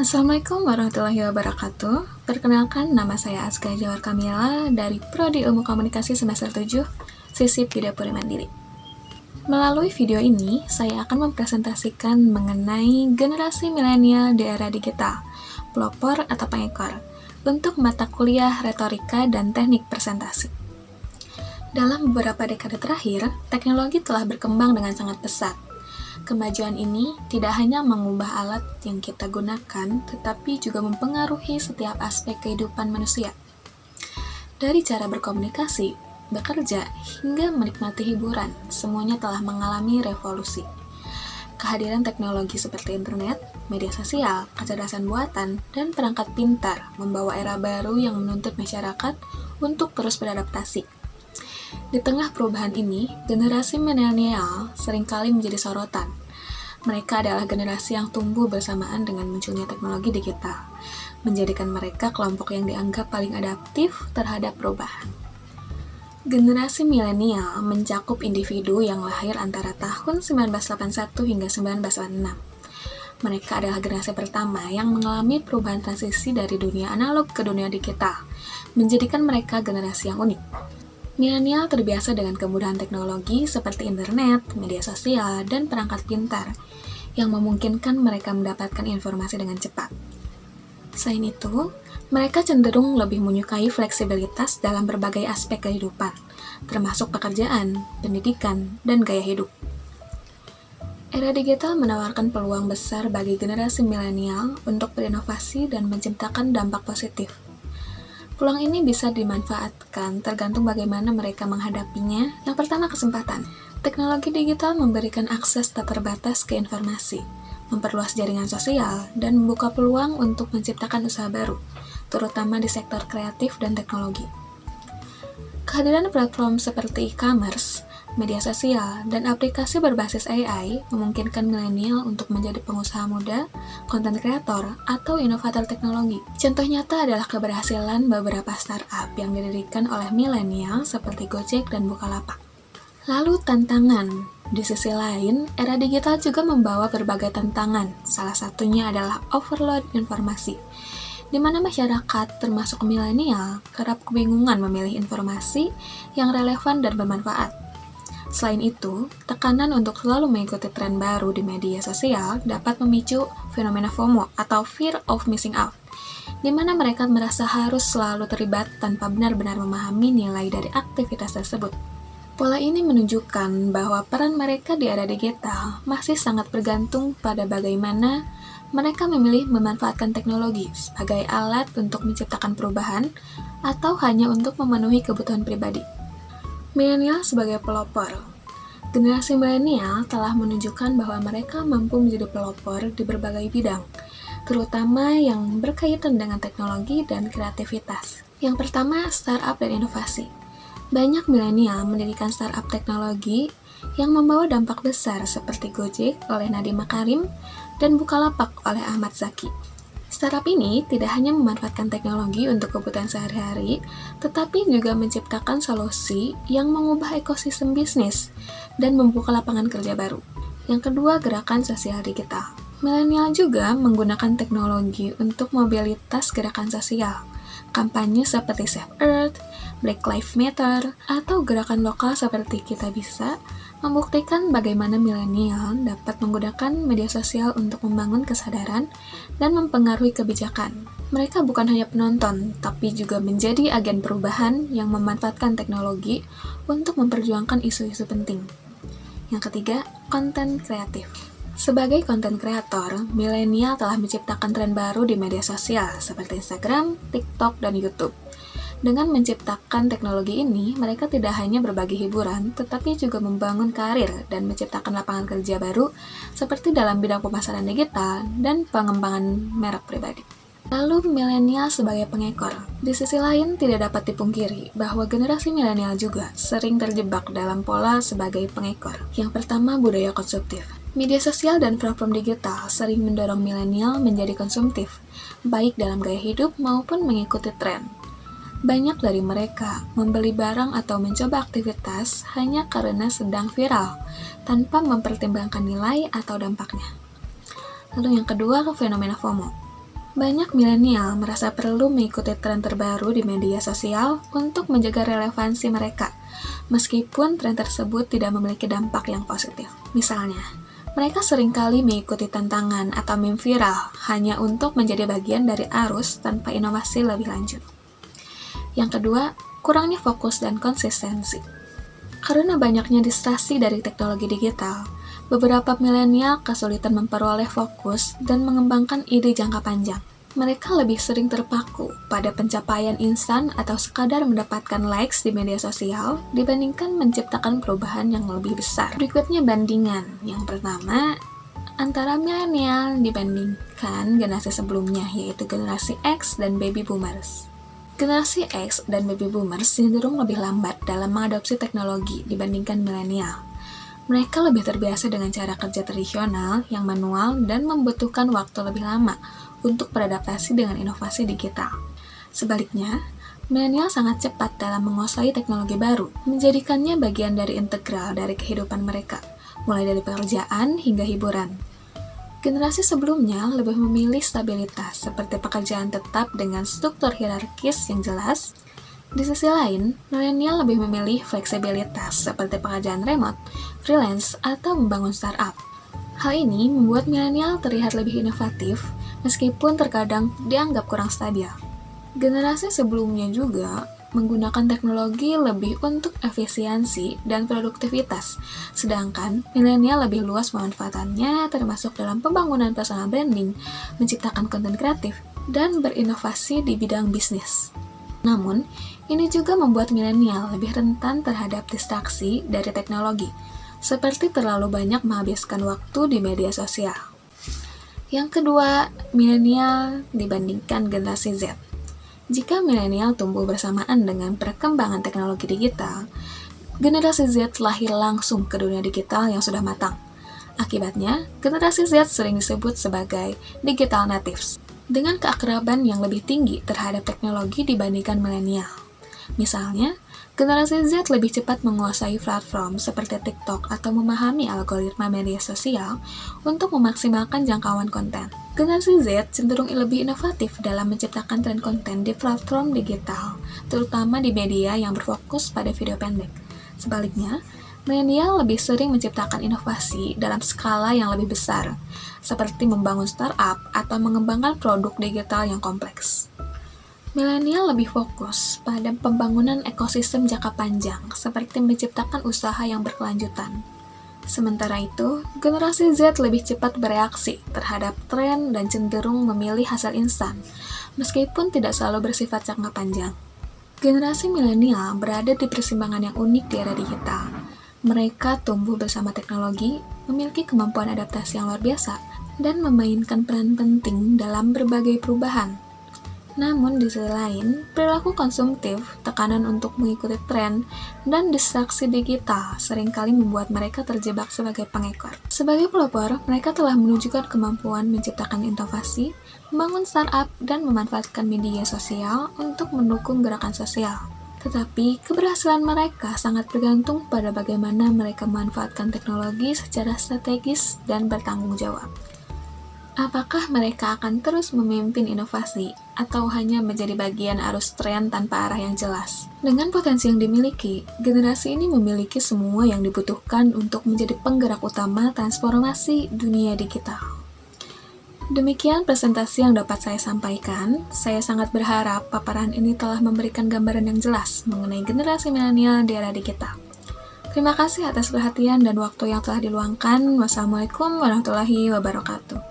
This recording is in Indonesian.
Assalamualaikum warahmatullahi wabarakatuh. Perkenalkan, nama saya Azka Jawar Kamila dari Prodi Ilmu Komunikasi semester 7, Sisip Widapuri Mandiri. Melalui video ini, saya akan mempresentasikan mengenai generasi milenial di era digital, pelopor atau pengekor, untuk mata kuliah retorika dan teknik presentasi. Dalam beberapa dekade terakhir, teknologi telah berkembang dengan sangat pesat. Kemajuan ini tidak hanya mengubah alat yang kita gunakan, tetapi juga mempengaruhi setiap aspek kehidupan manusia. Dari cara berkomunikasi, bekerja, hingga menikmati hiburan, semuanya telah mengalami revolusi. Kehadiran teknologi seperti internet, media sosial, kecerdasan buatan, dan perangkat pintar membawa era baru yang menuntut masyarakat untuk terus beradaptasi. Di tengah perubahan ini, generasi milenial seringkali menjadi sorotan. Mereka adalah generasi yang tumbuh bersamaan dengan munculnya teknologi digital, menjadikan mereka kelompok yang dianggap paling adaptif terhadap perubahan. Generasi milenial mencakup individu yang lahir antara tahun 1981 hingga 1986. Mereka adalah generasi pertama yang mengalami perubahan transisi dari dunia analog ke dunia digital, menjadikan mereka generasi yang unik. Milenial terbiasa dengan kemudahan teknologi seperti internet, media sosial, dan perangkat pintar yang memungkinkan mereka mendapatkan informasi dengan cepat. Selain itu, mereka cenderung lebih menyukai fleksibilitas dalam berbagai aspek kehidupan, termasuk pekerjaan, pendidikan, dan gaya hidup. Era digital menawarkan peluang besar bagi generasi milenial untuk berinovasi dan menciptakan dampak positif. Peluang ini bisa dimanfaatkan tergantung bagaimana mereka menghadapinya. Yang pertama, kesempatan. Teknologi digital memberikan akses tak terbatas ke informasi, memperluas jaringan sosial, dan membuka peluang untuk menciptakan usaha baru, terutama di sektor kreatif dan teknologi. Kehadiran platform seperti e-commerce, media sosial, dan aplikasi berbasis AI memungkinkan milenial untuk menjadi pengusaha muda, konten kreator, atau inovator teknologi. Contoh nyata adalah keberhasilan beberapa startup yang didirikan oleh milenial seperti Gojek dan Bukalapak. Lalu tantangan. Di sisi lain, era digital juga membawa berbagai tantangan. Salah satunya adalah overload informasi, di mana masyarakat, termasuk milenial, kerap kebingungan memilih informasi yang relevan dan bermanfaat. Selain itu, tekanan untuk selalu mengikuti tren baru di media sosial dapat memicu fenomena FOMO atau Fear of Missing Out, di mana mereka merasa harus selalu terlibat tanpa benar-benar memahami nilai dari aktivitas tersebut. Pola ini menunjukkan bahwa peran mereka di era digital masih sangat bergantung pada bagaimana mereka memilih memanfaatkan teknologi sebagai alat untuk menciptakan perubahan atau hanya untuk memenuhi kebutuhan pribadi. Milenial sebagai pelopor. Generasi milenial telah menunjukkan bahwa mereka mampu menjadi pelopor di berbagai bidang, terutama yang berkaitan dengan teknologi dan kreativitas. Yang pertama, startup dan inovasi. Banyak milenial mendirikan startup teknologi yang membawa dampak besar seperti Gojek oleh Nadiem Makarim dan Bukalapak oleh Ahmad Zaki. Startup ini tidak hanya memanfaatkan teknologi untuk kebutuhan sehari-hari, tetapi juga menciptakan solusi yang mengubah ekosistem bisnis dan membuka lapangan kerja baru. Yang kedua, gerakan sosial digital. Milenial juga menggunakan teknologi untuk mobilitas gerakan sosial. Kampanye seperti Save Earth, Black Lives Matter, atau gerakan lokal seperti Kita Bisa membuktikan bagaimana milenial dapat menggunakan media sosial untuk membangun kesadaran dan mempengaruhi kebijakan. Mereka bukan hanya penonton, tapi juga menjadi agen perubahan yang memanfaatkan teknologi untuk memperjuangkan isu-isu penting. Yang ketiga, konten kreatif. Sebagai konten kreator, milenial telah menciptakan tren baru di media sosial seperti Instagram, TikTok, dan YouTube. Dengan menciptakan teknologi ini, mereka tidak hanya berbagi hiburan, tetapi juga membangun karir dan menciptakan lapangan kerja baru seperti dalam bidang pemasaran digital dan pengembangan merek pribadi. Lalu, milenial sebagai pengekor. Di sisi lain, tidak dapat dipungkiri bahwa generasi milenial juga sering terjebak dalam pola sebagai pengekor. Yang pertama, budaya konsumtif. Media sosial dan platform digital sering mendorong milenial menjadi konsumtif, baik dalam gaya hidup maupun mengikuti tren. Banyak dari mereka membeli barang atau mencoba aktivitas hanya karena sedang viral, tanpa mempertimbangkan nilai atau dampaknya. Lalu yang kedua, fenomena FOMO. Banyak milenial merasa perlu mengikuti tren terbaru di media sosial untuk menjaga relevansi mereka, meskipun tren tersebut tidak memiliki dampak yang positif. Misalnya, mereka seringkali mengikuti tantangan atau meme viral hanya untuk menjadi bagian dari arus tanpa inovasi lebih lanjut. Yang kedua, kurangnya fokus dan konsistensi. Karena banyaknya distraksi dari teknologi digital, beberapa milenial kesulitan memperoleh fokus dan mengembangkan ide jangka panjang. Mereka lebih sering terpaku pada pencapaian instan atau sekadar mendapatkan likes di media sosial dibandingkan menciptakan perubahan yang lebih besar. Berikutnya bandingan. Yang pertama, antara milenial dibandingkan generasi sebelumnya, yaitu generasi X dan baby boomers. Generasi X dan baby boomers cenderung lebih lambat dalam mengadopsi teknologi dibandingkan milenial. Mereka lebih terbiasa dengan cara kerja tradisional yang manual dan membutuhkan waktu lebih lama untuk beradaptasi dengan inovasi digital. Sebaliknya, milenial sangat cepat dalam menguasai teknologi baru, menjadikannya bagian dari integral dari kehidupan mereka, mulai dari pekerjaan hingga hiburan. Generasi sebelumnya lebih memilih stabilitas, seperti pekerjaan tetap dengan struktur hierarkis yang jelas. Di sisi lain, milenial lebih memilih fleksibilitas seperti pekerjaan remote, freelance, atau membangun startup. Hal ini membuat milenial terlihat lebih inovatif, meskipun terkadang dianggap kurang stabil. Generasi sebelumnya juga menggunakan teknologi lebih untuk efisiensi dan produktivitas, sedangkan milenial lebih luas pemanfaatannya termasuk dalam pembangunan personal branding, menciptakan konten kreatif, dan berinovasi di bidang bisnis. Namun, ini juga membuat milenial lebih rentan terhadap distraksi dari teknologi, seperti terlalu banyak menghabiskan waktu di media sosial. Yang kedua, milenial dibandingkan generasi Z. Jika milenial tumbuh bersamaan dengan perkembangan teknologi digital, generasi Z lahir langsung ke dunia digital yang sudah matang. Akibatnya, generasi Z sering disebut sebagai digital natives, dengan keakraban yang lebih tinggi terhadap teknologi dibandingkan milenial. Misalnya, generasi Z lebih cepat menguasai platform seperti TikTok atau memahami algoritma media sosial untuk memaksimalkan jangkauan konten. Generasi Z cenderung lebih inovatif dalam menciptakan tren konten di platform digital, terutama di media yang berfokus pada video pendek. Sebaliknya, milenial lebih sering menciptakan inovasi dalam skala yang lebih besar, seperti membangun startup atau mengembangkan produk digital yang kompleks. Milenial lebih fokus pada pembangunan ekosistem jangka panjang, seperti menciptakan usaha yang berkelanjutan. Sementara itu, generasi Z lebih cepat bereaksi terhadap tren dan cenderung memilih hasil instan, meskipun tidak selalu bersifat jangka panjang. Generasi milenial berada di persimpangan yang unik di era digital. Mereka tumbuh bersama teknologi, memiliki kemampuan adaptasi yang luar biasa, dan memainkan peran penting dalam berbagai perubahan. Namun di sisi lain, perilaku konsumtif, tekanan untuk mengikuti tren, dan distraksi digital seringkali membuat mereka terjebak sebagai pengekor. Sebagai pelopor, mereka telah menunjukkan kemampuan menciptakan inovasi, membangun startup, dan memanfaatkan media sosial untuk mendukung gerakan sosial. Tetapi, keberhasilan mereka sangat bergantung pada bagaimana mereka memanfaatkan teknologi secara strategis dan bertanggung jawab. Apakah mereka akan terus memimpin inovasi atau hanya menjadi bagian arus tren tanpa arah yang jelas? Dengan potensi yang dimiliki, generasi ini memiliki semua yang dibutuhkan untuk menjadi penggerak utama transformasi dunia digital. Demikian presentasi yang dapat saya sampaikan. Saya sangat berharap paparan ini telah memberikan gambaran yang jelas mengenai generasi milenial di era digital. Terima kasih atas perhatian dan waktu yang telah diluangkan. Wassalamualaikum warahmatullahi wabarakatuh.